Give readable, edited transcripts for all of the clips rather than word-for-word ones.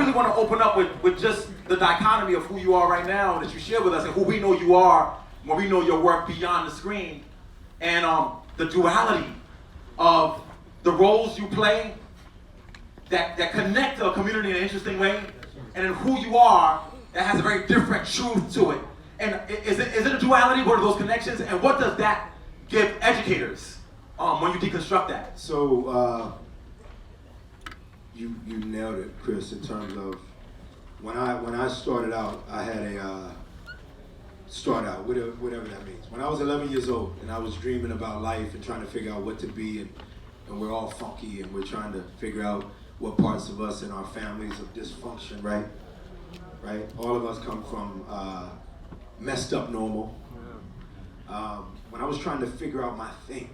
really want to open up with just the dichotomy of who you are right now that you share with us and who we know you are when we know your work beyond the screen, and the duality of the roles you play that connect to a community in an interesting way, and then who you are that has a very different truth to it. And is it a duality? What are those connections? And what does that give educators when you deconstruct that? So you nailed it, Chris, in terms of when I started out, I had whatever that means. When I was 11 years old and I was dreaming about life and trying to figure out what to be, and we're all funky and we're trying to figure out what parts of us and our families of dysfunction, right? All of us come from messed up normal. When I was trying to figure out my thing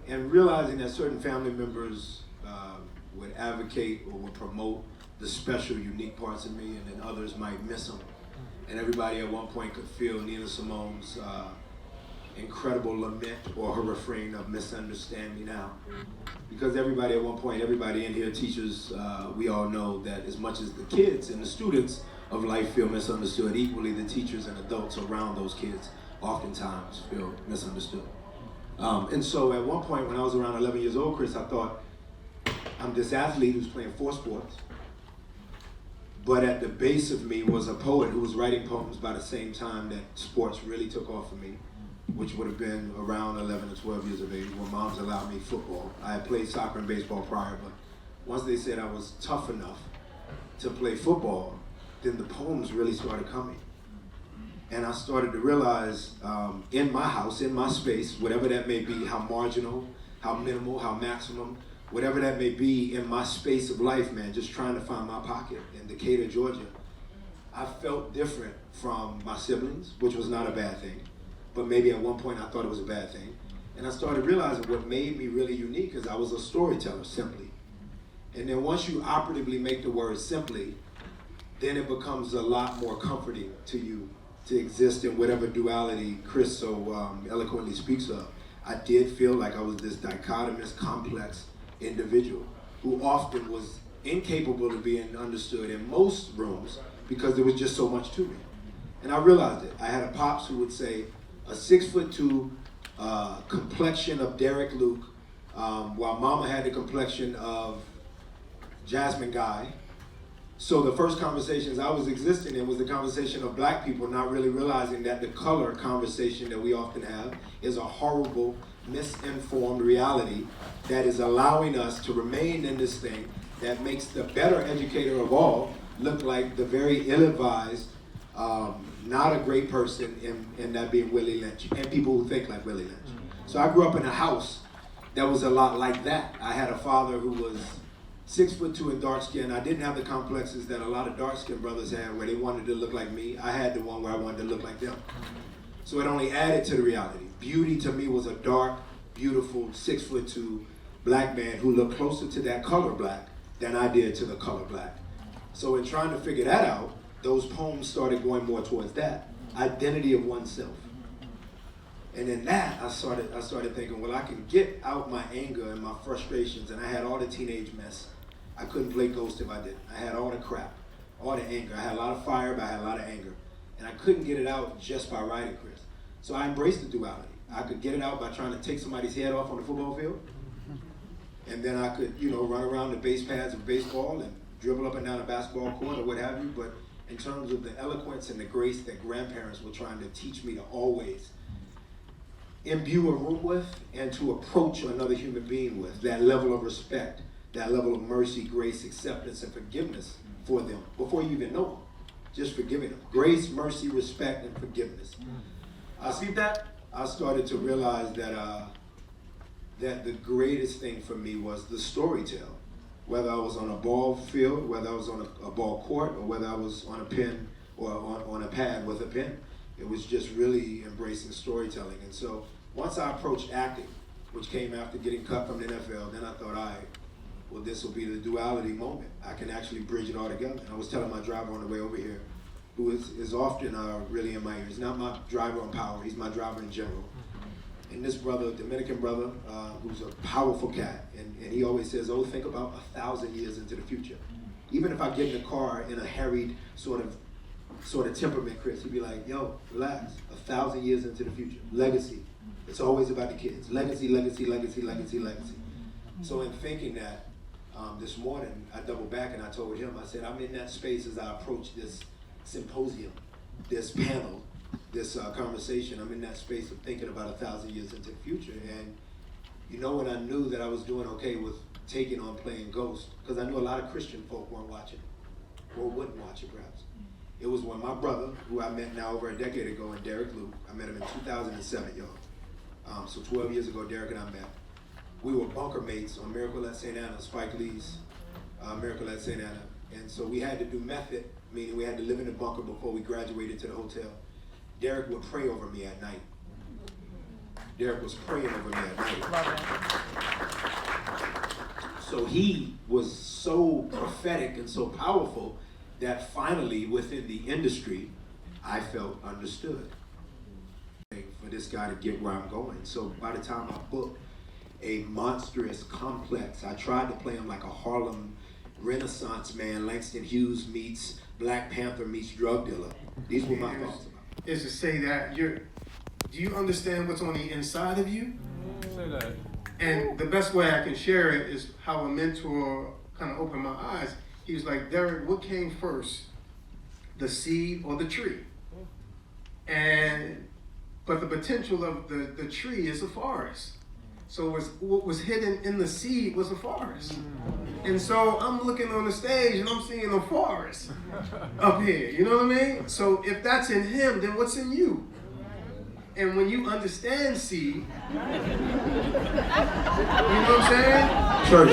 and realizing that certain family members would advocate or would promote the special, unique parts of me, and then others might miss them. And everybody at one point could feel Nina Simone's incredible lament or her refrain of "misunderstand me now." Because everybody at one point, everybody in here, teachers, we all know that as much as the kids and the students of life feel misunderstood, equally the teachers and adults around those kids oftentimes feel misunderstood. And so at one point when I was around 11 years old, Chris, I thought, I'm this athlete who's playing 4 sports, but at the base of me was a poet who was writing poems by the same time that sports really took off for me, which would have been around 11 or 12 years of age when moms allowed me football. I had played soccer and baseball prior, but once they said I was tough enough to play football, then the poems really started coming. And I started to realize in my house, in my space, whatever that may be, how marginal, how minimal, how maximum, whatever that may be in my space of life, man, just trying to find my pocket in Decatur, Georgia, I felt different from my siblings, which was not a bad thing. But maybe at one point I thought it was a bad thing. And I started realizing what made me really unique is I was a storyteller, simply. And then once you operatively make the word simply, then it becomes a lot more comforting to you to exist in whatever duality Chris so eloquently speaks of. I did feel like I was this dichotomous, complex individual who often was incapable of being understood in most rooms because there was just so much to me. And I realized it. I had a pops who would say, a 6'2", complexion of Derek Luke, while mama had the complexion of Jasmine Guy. So the first conversations I was existing in was the conversation of black people not really realizing that the color conversation that we often have is a horrible, misinformed reality that is allowing us to remain in this thing that makes the better educator of all look like the very ill-advised, not a great person in that being Willie Lynch, and people who think like Willie Lynch. So I grew up in a house that was a lot like that. I had a father who was 6'2" and dark skinned. I didn't have the complexes that a lot of dark skinned brothers had where they wanted to look like me. I had the one where I wanted to look like them. So it only added to the reality. Beauty to me was a dark, beautiful 6'2" black man who looked closer to that color black than I did to the color black. So in trying to figure that out, those poems started going more towards that identity of oneself. And in that, I started thinking, well, I can get out my anger and my frustrations, and I had all the teenage mess. I couldn't play Ghost if I didn't. I had all the crap, all the anger. I had a lot of fire, but I had a lot of anger. And I couldn't get it out just by writing, Chris. So I embraced the duality. I could get it out by trying to take somebody's head off on the football field. And then I could, run around the base paths of baseball and dribble up and down a basketball court or what have you. But in terms of the eloquence and the grace that grandparents were trying to teach me to always imbue a room with and to approach another human being with, that level of respect, that level of mercy, grace, acceptance, and forgiveness for them before you even know them. Just forgiving them. Grace, mercy, respect, and forgiveness. I see that. I started to realize that the greatest thing for me was the storytell. Whether I was on a ball field, whether I was on a ball court, or whether I was on a pen or on a pad with a pen. It was just really embracing storytelling. And so once I approached acting, which came after getting cut from the NFL, then I thought, all right, well, this will be the duality moment. I can actually bridge it all together. And I was telling my driver on the way over here, who is often really in my ear. He's not my driver on power, he's my driver in general. And this brother, Dominican brother, who's a powerful cat, and he always says, oh, think about 1,000 years into the future. Even if I get in the car in a harried sort of temperament, Chris, he'd be like, yo, relax, 1,000 years into the future, legacy. It's always about the kids. Legacy, legacy, legacy, legacy, legacy. So in thinking that, this morning, I doubled back and I told him, I said, I'm in that space as I approach this symposium, this panel, this conversation. I'm in that space of thinking about 1,000 years into the future. And you know when I knew that I was doing okay with taking on playing Ghost, because I knew a lot of Christian folk weren't watching, or wouldn't watch it perhaps. It was when my brother, who I met now over a decade ago, and Derek Luke, I met him in 2007, y'all. So 12 years ago, Derek and I met. We were bunker mates on Miracle at St. Anna, Spike Lee's Miracle at St. Anna. And so we had to do method, meaning we had to live in the bunker before we graduated to the hotel. Derek would pray over me at night. Derek was praying over me at night. So he was so prophetic and so powerful that finally within the industry, I felt understood for this guy to get where I'm going. So by the time I booked a monstrous complex, I tried to play him like a Harlem Renaissance man, Langston Hughes meets Black Panther meets drug dealer. These were my thoughts about it. Is to say that do you understand what's on the inside of you? Say that. And the best way I can share it is how a mentor kind of opened my eyes. He was like, Derek, what came first, the seed or the tree? But the potential of the tree is a forest. So what was hidden in the seed was a forest. And so I'm looking on the stage and I'm seeing a forest up here, you know what I mean? So if that's in him, then what's in you? And when you understand seed, you know what I'm saying? Church,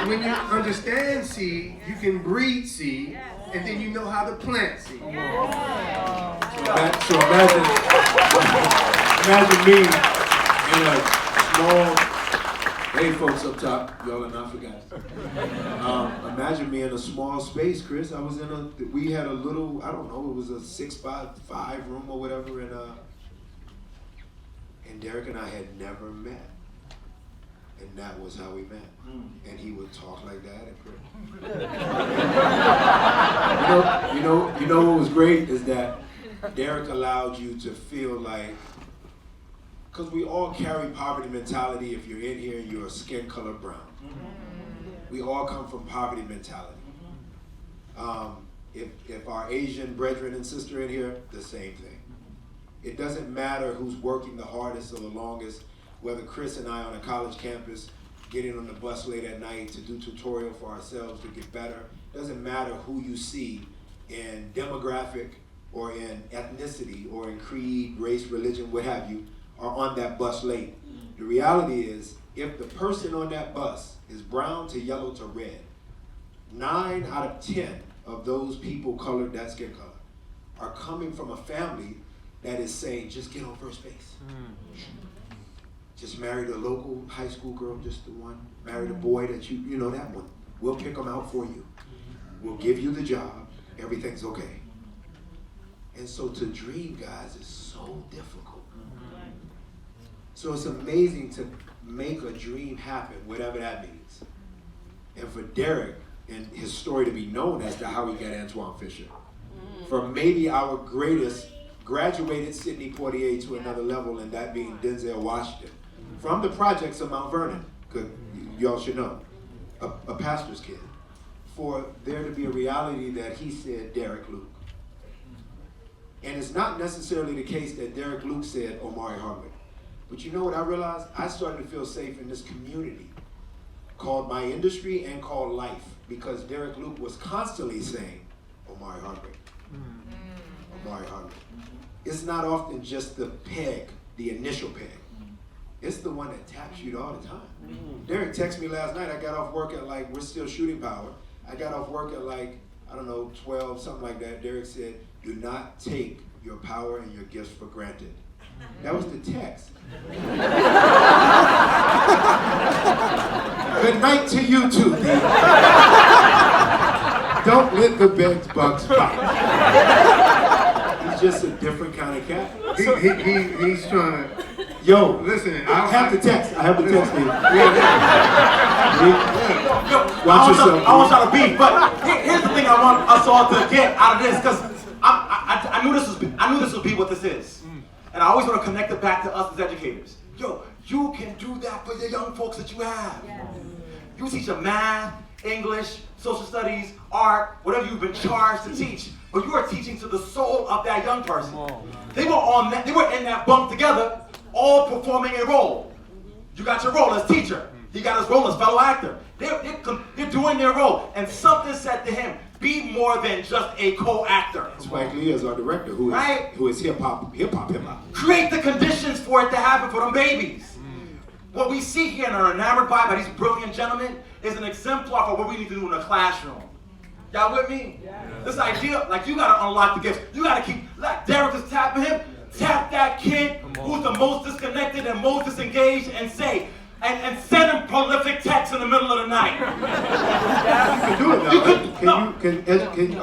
when you understand seed, you can breed seed, and then you know how to plant seed. So imagine me in a small, hey folks up top, y'all are not forgotten. Imagine me in a small space, Chris. We had a little, I don't know, it was a 6x5 room or whatever, and Derek and I had never met. And that was how we met. And he would talk like that and pray. You know what was great is that Derek allowed you to feel like, because we all carry poverty mentality. If you're in here, you're skin color brown. We all come from poverty mentality. If our Asian brethren and sister in here, the same thing. It doesn't matter who's working the hardest or the longest, whether Chris and I on a college campus getting on the bus late at night to do tutorial for ourselves to get better. Doesn't matter who you see in demographic or in ethnicity or in creed, race, religion, what have you, are on that bus late. The reality is, if the person on that bus is brown to yellow to red, 9 out of 10 of those people colored that skin color are coming from a family that is saying, just get on first base. Just marry the local high school girl, just the one. Marry the boy that you know that one. We'll pick them out for you. We'll give you the job. Everything's okay. And so to dream, guys, is so difficult. So it's amazing to make a dream happen, whatever that means. And for Derek and his story to be known as to how he got Antoine Fisher. For maybe our greatest graduated Sidney Poitier to another level, and that being Denzel Washington. From the projects of Mount Vernon, because y'all should know, a pastor's kid. For there to be a reality that he said Derek Luke. And it's not necessarily the case that Derek Luke said Omari Hardwick. But you know what I realized? I started to feel safe in this community called my industry and called life, because Derek Luke was constantly saying Omari Hardwick. Omari Hardwick. It's not often just the peg, the initial peg. It's the one that taps you all the time. Derek texted me last night. I got off work at we're still shooting power. I got off work at I don't know, 12, something like that. Derek said, do not take your power and your gifts for granted. That was the text. Good night to you too, D. Don't let the bed bugs bite. He's just a different kind of cat. He's trying to. Yo, Listen, I have the text. I have the text here. Watch yourself. I want y'all to beef, but here's the thing I want us all to get out of this, because I knew this would be what this is. And I always want to connect it back to us as educators. Yo, you can do that for your young folks that you have. Yes. You teach them math, English, social studies, art, whatever you've been charged to teach, but you are teaching to the soul of that young person. They were in that bunk together, all performing a role. You got your role as teacher. He got his role as fellow actor. They're doing their role, and something said to him, be more than just a co-actor. Spike Lee is our director, who is hip hop. Create the conditions for it to happen for them babies. What we see here and are enamored by these brilliant gentlemen is an exemplar for what we need to do in the classroom. Y'all with me? Yeah. This idea, like, you gotta unlock the gifts. You gotta keep, like Derek is tapping him, tap that kid who's the most disconnected and most disengaged and say, and send him prolific texts in the middle of the night. You can do it now. You could, Can you